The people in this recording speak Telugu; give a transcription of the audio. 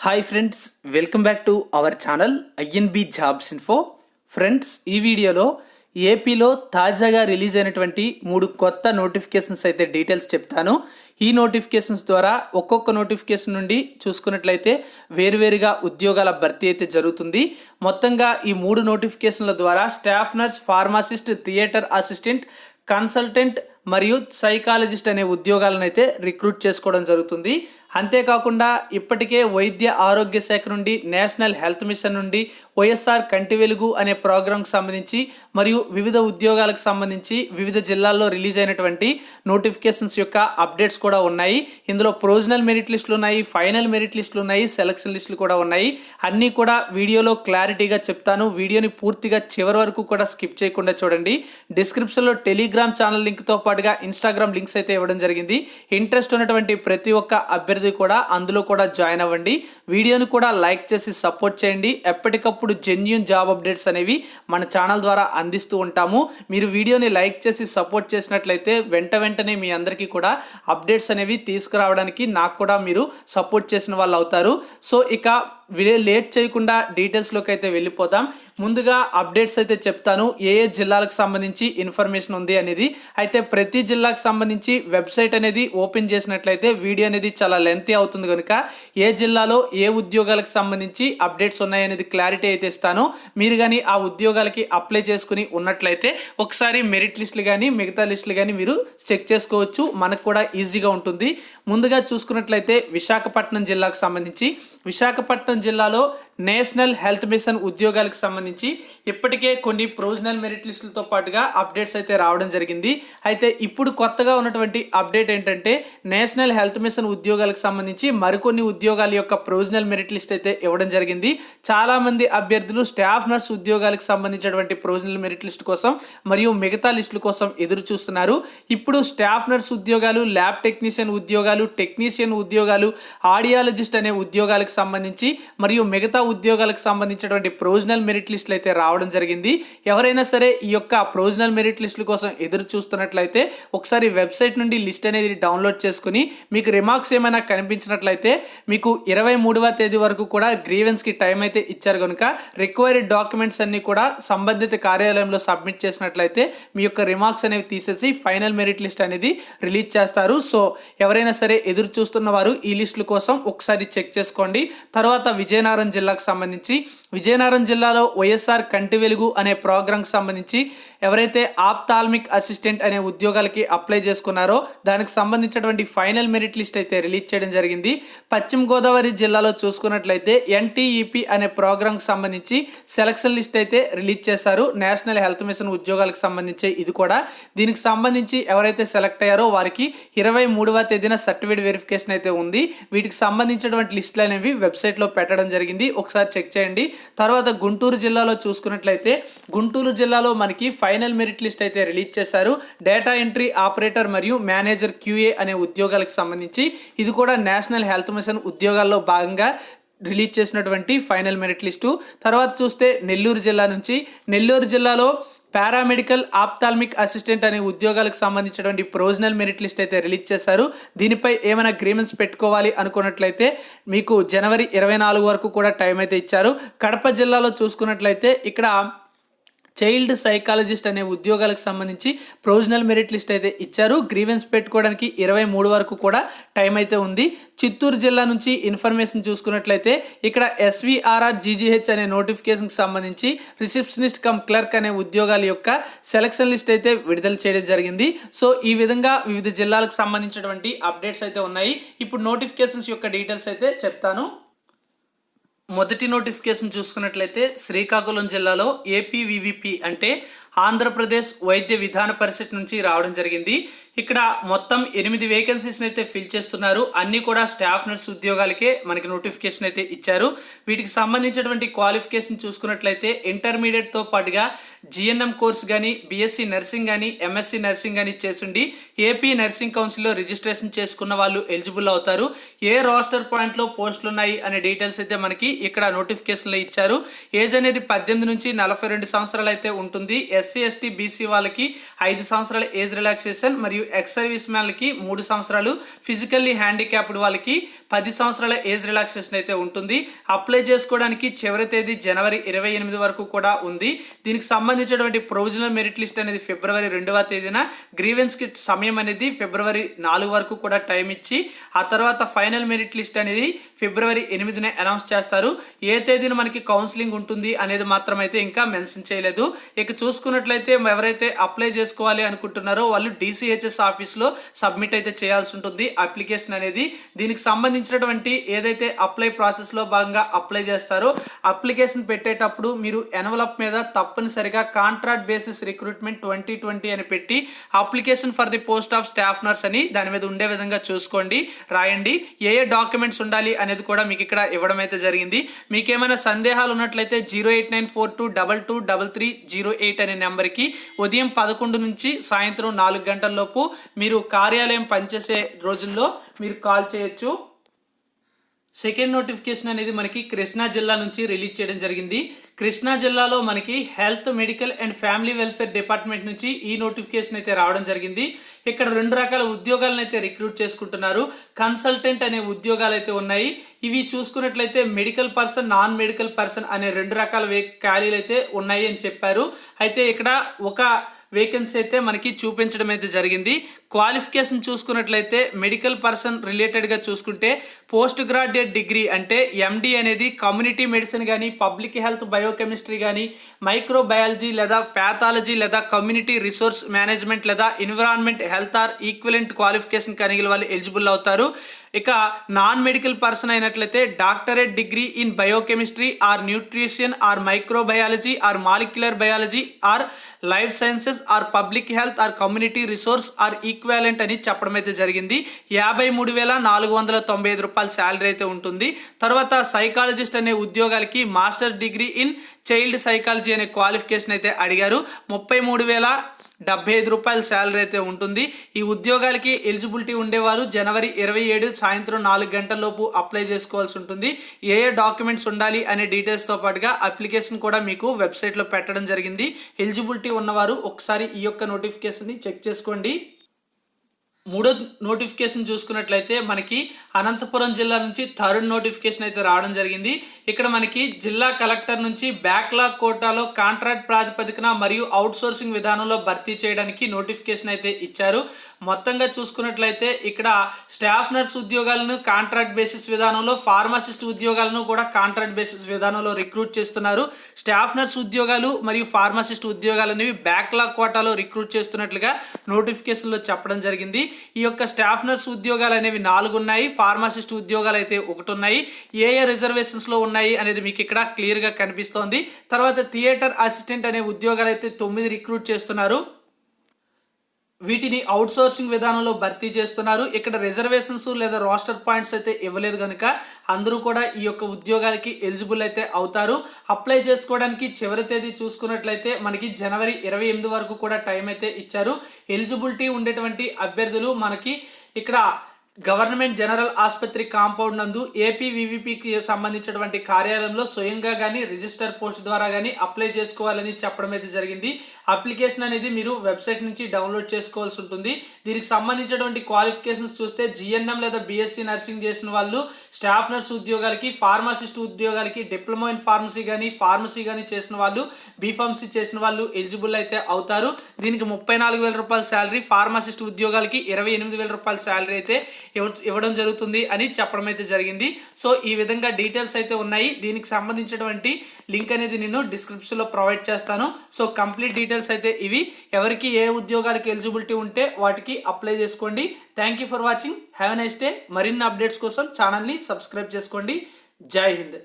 Hi friends, welcome back to our channel INB jobs info. Friends, ఈ వీడియోలో ఏపీలో తాజాగా రిలీజ్ అయినటువంటి 3 కొత్త నోటిఫికేషన్స్ అయితే డీటెయిల్స్ చెప్తాను. ఈ నోటిఫికేషన్స్ ద్వారా ఒక్కొక్క నోటిఫికేషన్ నుండి చూసుకున్నట్లయితే వేరువేరుగా ఉద్యోగాల భర్తీ అయితే జరుగుతుంది. మొత్తంగా ఈ 3 నోటిఫికేషన్ల ద్వారా staff nurse, pharmacist, theatre assistant, consultant మరియు సైకాలజిస్ట్ అనే ఉద్యోగాలను అయితే రిక్రూట్ చేసుకోవడం జరుగుతుంది. అంతేకాకుండా ఇప్పటికే వైద్య ఆరోగ్య శాఖ నుండి, నేషనల్ హెల్త్ మిషన్ నుండి, వైఎస్ఆర్ కంటి వెలుగు అనే ప్రోగ్రాంకి సంబంధించి మరియు వివిధ ఉద్యోగాలకు సంబంధించి వివిధ జిల్లాల్లో రిలీజ్ అయినటువంటి నోటిఫికేషన్స్ యొక్క అప్డేట్స్ కూడా ఉన్నాయి. ఇందులో ప్రొవిజనల్ మెరిట్ లిస్టులు ఉన్నాయి, ఫైనల్ మెరిట్ లిస్టులు ఉన్నాయి, సెలక్షన్ లిస్టులు కూడా ఉన్నాయి. అన్నీ కూడా వీడియోలో క్లారిటీగా చెప్తాను. వీడియోని పూర్తిగా చివరి వరకు కూడా స్కిప్ చేయకుండా చూడండి. డిస్క్రిప్షన్లో టెలిగ్రామ్ ఛానల్ లింక్తో పాటుగా ఇన్స్టాగ్రామ్ లింక్స్ అయితే ఇవ్వడం జరిగింది. ఇంట్రెస్ట్ ఉన్నటువంటి ప్రతి ఒక్క అభ్యర్థి కూడా అందులో కూడా జాయిన్ అవ్వండి. వీడియోని కూడా లైక్ చేసి సపోర్ట్ చేయండి. ఎప్పటికప్పుడు జెన్యూన్ జాబ్ అప్డేట్స్ అనేవి మన ఛానల్ ద్వారా అందిస్తూ ఉంటాము. మీరు వీడియోని లైక్ చేసి సపోర్ట్ చేసినట్లయితే వెంటనే మీ అందరికీ కూడా అప్డేట్స్ అనేవి తీసుకురావడానికి నాకు కూడా మీరు సపోర్ట్ చేసిన వాళ్ళు అవుతారు. సో ఇక లేట్ చేయకుండా డీటెయిల్స్లోకి అయితే వెళ్ళిపోదాం. ముందుగా అప్డేట్స్ అయితే చెప్తాను. ఏ జిల్లాలకు సంబంధించి ఇన్ఫర్మేషన్ ఉంది అనేది. అయితే ప్రతి జిల్లాకు సంబంధించి వెబ్సైట్ అనేది ఓపెన్ చేసినట్లయితే వీడియో అనేది చాలా లెంతీ అవుతుంది కనుక ఏ జిల్లాలో ఏ ఉద్యోగాలకు సంబంధించి అప్డేట్స్ ఉన్నాయనేది క్లారిటీ అయితే ఇస్తాను. మీరు కానీ ఆ ఉద్యోగాలకి అప్లై చేసుకుని ఉన్నట్లయితే ఒకసారి మెరిట్ లిస్టులు కానీ మిగతా లిస్టులు కానీ మీరు చెక్ చేసుకోవచ్చు. మనకు కూడా ఈజీగా ఉంటుంది. ముందుగా చూసుకున్నట్లయితే విశాఖపట్నం జిల్లాకు సంబంధించి విశాఖపట్నం జిల్లాలో నేషనల్ హెల్త్ మిషన్ ఉద్యోగాలకు సంబంధించి ఇప్పటికే కొన్ని ప్రొవిజనల్ మెరిట్ లిస్టులతో పాటుగా అప్డేట్స్ అయితే రావడం జరిగింది. అయితే ఇప్పుడు కొత్తగా ఉన్నటువంటి అప్డేట్ ఏంటంటే నేషనల్ హెల్త్ మిషన్ ఉద్యోగాలకు సంబంధించి మరికొన్ని ఉద్యోగాల యొక్క ప్రొవిజనల్ మెరిట్ లిస్ట్ అయితే ఇవ్వడం జరిగింది. చాలామంది అభ్యర్థులు స్టాఫ్ నర్స్ ఉద్యోగాలకు సంబంధించినటువంటి ప్రొవిజనల్ మెరిట్ లిస్ట్ కోసం మరియు మిగతా లిస్టుల కోసం ఎదురు చూస్తున్నారు. ఇప్పుడు స్టాఫ్ నర్స్ ఉద్యోగాలు, ల్యాబ్ టెక్నీషియన్ ఉద్యోగాలు, టెక్నీషియన్ ఉద్యోగాలు, ఆడియాలజిస్ట్ అనే ఉద్యోగాలకు సంబంధించి మరియు మిగతా ఉద్యోగాలకు సంబంధించినటువంటి ప్రొవిజనల్ మెరిట్ లిస్టులు అయితే రావడం జరిగింది. ఎవరైనా సరే ఈ యొక్క ప్రొవిజనల్ మెరిట్ లిస్టుల కోసం ఎదురు చూస్తున్నట్లయితే ఒకసారి వెబ్సైట్ నుండి లిస్ట్ అనేది డౌన్లోడ్ చేసుకుని మీకు రిమార్క్స్ ఏమైనా కనిపించినట్లయితే మీకు 23వ తేదీ వరకు కూడా గ్రీవెన్స్కి టైం అయితే ఇచ్చారు కనుక రిక్వైర్డ్ డాక్యుమెంట్స్ అన్ని కూడా సంబంధిత కార్యాలయంలో సబ్మిట్ చేసినట్లయితే మీ యొక్క రిమార్క్స్ అనేవి తీసేసి ఫైనల్ మెరిట్ లిస్ట్ అనేది రిలీజ్ చేస్తారు. సో ఎవరైనా సరే ఎదురు చూస్తున్న వారు ఈ లిస్టుల కోసం ఒకసారి చెక్ చేసుకోండి. తర్వాత విజయనగరం జిల్లాకు సంబంధించి విజయనగరం జిల్లాలో వైఎస్ఆర్ కంటి వెలుగు అనే ప్రోగ్రాంకి సంబంధించి ఎవరైతే ఆప్థాల్మిక్ అసిస్టెంట్ అనే ఉద్యోగాలకి అప్లై చేసుకున్నారో దానికి సంబంధించినటువంటి ఫైనల్ మెరిట్ లిస్ట్ అయితే రిలీజ్ చేయడం జరిగింది. పశ్చిమ గోదావరి జిల్లాలో చూసుకున్నట్లయితే ఎన్టీఈపీ అనే ప్రోగ్రాంకి సంబంధించి సెలక్షన్ లిస్ట్ అయితే రిలీజ్ చేశారు. నేషనల్ హెల్త్ మిషన్ ఉద్యోగాలకు సంబంధించి ఇది కూడా. దీనికి సంబంధించి ఎవరైతే సెలెక్ట్ అయ్యారో వారికి 23వ తేదీన సర్టిఫికేట్ వెరిఫికేషన్ అయితే ఉంది. వీటికి సంబంధించినటువంటి లిస్టులు అనేవి వెబ్సైట్లో పెట్టడం జరిగింది. ఒకసారి చెక్ చేయండి. తర్వాత గుంటూరు జిల్లాలో చూసుకున్నట్లయితే గుంటూరు జిల్లాలో మనకి ఫైనల్ మెరిట్ లిస్ట్ అయితే రిలీజ్ చేశారు. డేటా ఎంట్రీ ఆపరేటర్ మరియు మేనేజర్ క్యూఏ అనే ఉద్యోగాలకు సంబంధించి ఇది కూడా నేషనల్ హెల్త్ మిషన్ ఉద్యోగాల్లో భాగంగా రిలీజ్ చేసినటువంటి ఫైనల్ మెరిట్ లిస్టు. తర్వాత చూస్తే నెల్లూరు జిల్లా నుంచి నెల్లూరు జిల్లాలో పారామెడికల్ ఆప్థాల్మిక్ అసిస్టెంట్ అనే ఉద్యోగాలకు సంబంధించినటువంటి ప్రొవిజనల్ మెరిట్ లిస్ట్ అయితే రిలీజ్ చేశారు. దీనిపై ఏమైనా గ్రీవెన్స్ పెట్టుకోవాలి అనుకున్నట్లయితే మీకు జనవరి 24 వరకు కూడా టైం అయితే ఇచ్చారు. కడప జిల్లాలో చూసుకున్నట్లయితే ఇక్కడ చైల్డ్ సైకాలజిస్ట్ అనే ఉద్యోగాలకు సంబంధించి ప్రొవిజనల్ మెరిట్ లిస్ట్ అయితే ఇచ్చారు. గ్రీవెన్స్ పెట్టుకోవడానికి 23 వరకు కూడా టైం అయితే ఉంది. చిత్తూరు జిల్లా నుంచి ఇన్ఫర్మేషన్ చూసుకున్నట్లయితే ఇక్కడ ఎస్విఆర్ఆర్ జీజీహెచ్ అనే నోటిఫికేషన్కి సంబంధించి రిసెప్షనిస్ట్ కమ్ క్లర్క్ అనే ఉద్యోగాల యొక్క సెలక్షన్ లిస్ట్ అయితే విడుదల చేయడం జరిగింది. సో ఈ విధంగా వివిధ జిల్లాలకు సంబంధించినటువంటి అప్డేట్స్ అయితే ఉన్నాయి. ఇప్పుడు నోటిఫికేషన్స్ యొక్క డీటెయిల్స్ అయితే చెప్తాను. మొదటి నోటిఫికేషన్ చూసుకున్నట్లయితే శ్రీకాకుళం జిల్లాలో ఏపీవీవీపీ అంటే ఆంధ్రప్రదేశ్ వైద్య విధాన పరిషత్ నుంచి రావడం జరిగింది. ఇక్కడ మొత్తం 8 వేకెన్సీస్ని అయితే ఫిల్ చేస్తున్నారు. అన్నీ కూడా స్టాఫ్ నర్స్ ఉద్యోగాలకే మనకి నోటిఫికేషన్ అయితే ఇచ్చారు. వీటికి సంబంధించినటువంటి క్వాలిఫికేషన్ చూసుకున్నట్లయితే ఇంటర్మీడియట్తో పాటుగా జిఎన్ఎం కోర్స్ కానీ, బీఎస్సీ నర్సింగ్ కానీ, ఎంఎస్సీ నర్సింగ్ కానీ చేసుండి ఏపీ నర్సింగ్ కౌన్సిల్లో రిజిస్ట్రేషన్ చేసుకున్న వాళ్ళు ఎలిజిబుల్ అవుతారు. ఏ రోస్టర్ పాయింట్లో పోస్టులు ఉన్నాయి అనే డీటెయిల్స్ అయితే మనకి ఇక్కడ నోటిఫికేషన్లో ఇచ్చారు. ఏజ్ అనేది 18 నుంచి 42 సంవత్సరాలు అయితే ఉంటుంది. ఎస్సీ ఎస్టీ బీసీ వాళ్ళకి 5 సంవత్సరాల ఏజ్ రిలాక్సేషన్ మరియు ఎక్స్ సర్వీస్ మ్యాన్లకి 3 సంవత్సరాలు, ఫిజికల్లీ హ్యాండిక్యాప్డ్ వాళ్ళకి 10 సంవత్సరాల ఏజ్ రిలాక్సేషన్ అయితే ఉంటుంది. అప్లై చేసుకోవడానికి చివరి తేదీ జనవరి 28 వరకు కూడా ఉంది. దీనికి సంబంధించినటువంటి ప్రొవిజనల్ మెరిట్ లిస్ట్ అనేది ఫిబ్రవరి 2వ తేదీన, గ్రీవెన్స్కి సమయం అనేది ఫిబ్రవరి 4 వరకు కూడా టైం ఇచ్చి ఆ తర్వాత ఫైనల్ మెరిట్ లిస్ట్ అనేది ఫిబ్రవరి 8న అనౌన్స్ చేస్తారు. ఏ తేదీన మనకి కౌన్సిలింగ్ ఉంటుంది అనేది మాత్రం అయితే ఇంకా మెన్షన్ చేయలేదు. ఇక చూసుకున్నట్లయితే ఎవరైతే అప్లై చేసుకోవాలి అనుకుంటున్నారో వాళ్ళు DCHS ఆఫీస్లో సబ్మిట్ అయితే చేయాల్సి ఉంటుంది అప్లికేషన్ అనేది. దీనికి సంబంధించినటువంటి ఏదైతే అప్లై ప్రాసెస్లో భాగంగా అప్లై చేస్తారో అప్లికేషన్ పెట్టేటప్పుడు మీరు ఎన్వలప్ మీద తప్పనిసరిగా కాంట్రాక్ట్ బేసిస్ రిక్రూట్మెంట్ 2020 అని పెట్టి application for the post of staff nurse అని దాని మీద ఉండే విధంగా చూసుకోండి, రాయండి. ఏ డాక్యుమెంట్స్ ఉండాలి అనేది కూడా మీకు ఇక్కడ ఇవ్వడం అయితే జరిగింది. మీకు ఏమైనా సందేహాలు ఉన్నట్లయితే 08942223308 అనే నెంబర్కి ఉదయం 11 నుంచి సాయంత్రం 4 గంటల లోపు మీరు కార్యాలయం పనిచేసే రోజుల్లో మీరు కాల్ చేయొచ్చు. సెకండ్ నోటిఫికేషన్ అనేది మనకి కృష్ణా జిల్లా నుంచి రిలీజ్ చేయడం జరిగింది. కృష్ణా జిల్లాలో మనకి health, medical and family welfare department నుంచి ఈ నోటిఫికేషన్ అయితే రావడం జరిగింది. ఇక్కడ 2 రకాల ఉద్యోగాలను అయితే రిక్రూట్ చేసుకుంటున్నారు. కన్సల్టెంట్ అనే ఉద్యోగాలు అయితే ఉన్నాయి. ఇవి చూసుకున్నట్లయితే medical person, non medical person అనే 2 రకాల ఖాళీలు అయితే ఉన్నాయి అని చెప్పారు. అయితే ఇక్కడ ఒక వేకెన్సీ అయితే మనకి చూపించడం అయితే జరిగింది. క్వాలిఫికేషన్ చూసుకున్నట్లయితే మెడికల్ పర్సన్ రిలేటెడ్గా చూసుకుంటే పోస్ట్ గ్రాడ్యుయేట్ డిగ్రీ అంటే MD అనేది కమ్యూనిటీ మెడిసిన్ కానీ, పబ్లిక్ హెల్త్ బయోకెమిస్ట్రీ కానీ, మైక్రోబయాలజీ లేదా ప్యాథాలజీ లేదా కమ్యూనిటీ రిసోర్స్ మేనేజ్మెంట్ లేదా environment health or equivalent qualification కలిగిన వాళ్ళు ఎలిజిబుల్ అవుతారు. ఇక నాన్ మెడికల్ పర్సన్ అయినట్లయితే doctorate degree in biochemistry or nutrition or microbiology or molecular biology or life sciences or public health or community resource or equivalent అని చెప్పడం అయితే జరిగింది. 53,495 రూపాయల శాలరీ అయితే ఉంటుంది. తర్వాత సైకాలజిస్ట్ అనే ఉద్యోగాలకి masters degree in child psychology అనే క్వాలిఫికేషన్ అయితే అడిగారు. 33,075 రూపాయల శాలరీ అయితే ఉంటుంది. ఈ ఉద్యోగాలకి ఎలిజిబిలిటీ ఉండేవారు జనవరి 27 సాయంత్రం 4 గంటల లోపు అప్లై చేసుకోవాల్సి ఉంటుంది. ఏ డాక్యుమెంట్స్ ఉండాలి అనే డీటెయిల్స్తో పాటుగా అప్లికేషన్ కూడా మీకు వెబ్సైట్లో పెట్టడం జరిగింది. ఎలిజిబిలిటీ ఉన్నవారు ఒకసారి ఈ యొక్క నోటిఫికేషన్ని చెక్ చేసుకోండి. మూడో నోటిఫికేషన్ చూసుకున్నట్లయితే మనకి అనంతపురం జిల్లా నుంచి థర్డ్ నోటిఫికేషన్ అయితే రావడం జరిగింది. ఇక్కడ మనకి జిల్లా కలెక్టర్ నుంచి బ్యాక్లాగ్ కోటాలో కాంట్రాక్ట్ ప్రాతిపదికన మరియు అవుట్ సోర్సింగ్ విధానంలో భర్తీ చేయడానికి నోటిఫికేషన్ అయితే ఇచ్చారు. మొత్తంగా చూసుకున్నట్లయితే ఇక్కడ స్టాఫ్ నర్స్ ఉద్యోగాలను కాంట్రాక్ట్ బేసిస్ విధానంలో, ఫార్మసిస్ట్ ఉద్యోగాలను కూడా కాంట్రాక్ట్ బేసిస్ విధానంలో రిక్రూట్ చేస్తున్నారు. స్టాఫ్ నర్స్ ఉద్యోగాలు మరియు ఫార్మసిస్ట్ ఉద్యోగాలు అనేవి బ్యాక్లాగ్ కోటాలో రిక్రూట్ చేస్తున్నట్లుగా నోటిఫికేషన్లో చెప్పడం జరిగింది. ఈ యొక్క స్టాఫ్ నర్స్ ఉద్యోగాలు అనేవి 4 ఉన్నాయి, ఫార్మసిస్ట్ ఉద్యోగాలు అయితే 1 ఉన్నాయి. ఏ రిజర్వేషన్స్లో ఉన్నాయి అనేది మీకు ఇక్కడ క్లియర్గా కనిపిస్తోంది. తర్వాత థియేటర్ అసిస్టెంట్ అనే ఉద్యోగాలు అయితే 9 రిక్రూట్ చేస్తున్నారు. వీటిని అవుట్ సోర్సింగ్ విధానంలో భర్తీ చేస్తున్నారు. ఇక్కడ రిజర్వేషన్స్ లేదా రోస్టర్ పాయింట్స్ అయితే ఇవ్వలేదు కనుక అందరూ కూడా ఈ యొక్క ఉద్యోగాలకి ఎలిజిబుల్ అయితే అవుతారు. అప్లై చేసుకోవడానికి చివరి తేదీ చూసుకున్నట్లయితే మనకి జనవరి 28 వరకు కూడా టైం అయితే ఇచ్చారు. ఎలిజిబిలిటీ ఉండేటువంటి అభ్యర్థులు మనకి ఇక్కడ గవర్నమెంట్ జనరల్ ఆసుపత్రి కాంపౌండ్ నందు APVVPకి సంబంధించినటువంటి కార్యాలయంలో స్వయంగా కానీ రిజిస్టర్ పోస్ట్ ద్వారా కానీ అప్లై చేసుకోవాలని చెప్పడం అయితే జరిగింది. అప్లికేషన్ అనేది మీరు వెబ్సైట్ నుంచి డౌన్లోడ్ చేసుకోవాల్సి ఉంటుంది. దీనికి సంబంధించినటువంటి క్వాలిఫికేషన్స్ చూస్తే GNM లేదా BSc నర్సింగ్ చేసిన వాళ్ళు స్టాఫ్ నర్స్ ఉద్యోగాలకి, ఫార్మసిస్ట్ ఉద్యోగాలకి, డిప్లొమా ఇన్ ఫార్మసీ కానీ చేసిన వాళ్ళు, బీఫార్మసీ చేసిన వాళ్ళు ఎలిజిబుల్ అయితే అవుతారు. దీనికి 34,000 రూపాయల శాలరీ, ఫార్మసిస్ట్ ఉద్యోగాలకి 28,000 రూపాయల శాలరీ అయితే ఇవ్వడం జరుగుతుంది అని చెప్పడం అయితే జరిగింది. సో ఈ విధంగా డీటెయిల్స్ అయితే ఉన్నాయి. దీనికి సంబంధించినటువంటి లింక్ అనేది నేను డిస్క్రిప్షన్లో ప్రొవైడ్ చేస్తాను. సో కంప్లీట్ డీటెయిల్స్ అయితే ఇవి. ఎవరికి ఏ ఉద్యోగాలకి ఎలిజిబిలిటీ ఉంటే వాటికి అప్లై చేసుకోండి. Thank you for watching. Have a nice day. మరిన్ని అప్డేట్స్ కోసం ఛానల్ని సబ్స్క్రైబ్ చేసుకోండి. జై హింద్.